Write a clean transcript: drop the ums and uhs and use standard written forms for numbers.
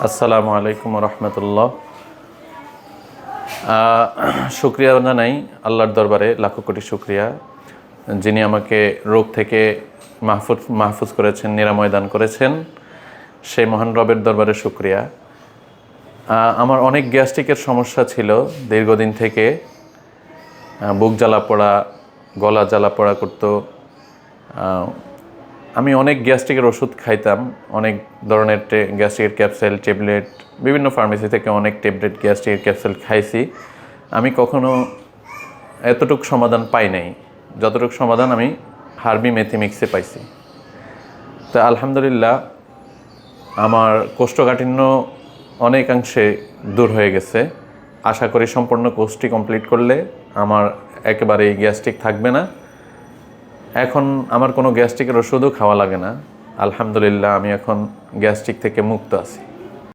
আসসালামু আলাইকুম রহমতুল্লাহ। শুক্রিয়া জানাই আল্লাহর দরবারে, লাখো কোটি শুক্রিয়া, যিনি আমাকে রোগ থেকে মাহফুজ করেছেন, নিরাময় দান করেছেন। সেই মহান রবের দরবারে শুক্রিয়া। আমার অনেক গ্যাস্ট্রিকের সমস্যা ছিল দীর্ঘদিন থেকে। বুক জ্বালা পোড়া, গলা জ্বালা পোড়া করতো। আমি অনেক গ্যাস্ট্রিকের ওষুধ খাইতাম, অনেক ধরনের গ্যাস্ট্রিকের ক্যাপসুল, ট্যাবলেট, বিভিন্ন ফার্মেসি থেকে অনেক ট্যাবলেট গ্যাস্ট্রিকের ক্যাপসুল খাইছি। আমি কখনো এতটুকু সমাধান পাই নাই যতটুকু সমাধান আমি হার্বি মেথিমিক্সে পাইছি। তো আলহামদুলিল্লাহ, আমার কোষ্ঠকাঠিন্য অনেকাংশে দূর হয়ে গেছে। আশা করি সম্পূর্ণ কোর্সটি কমপ্লিট করলে আমার একেবারেই গ্যাস্ট্রিক থাকবে না। এখন আমার কোনো গ্যাস্ট্রিকের ওষুধও খাওয়া লাগে না। আলহামদুলিল্লাহ, আমি এখন গ্যাস্ট্রিক থেকে মুক্ত আছি।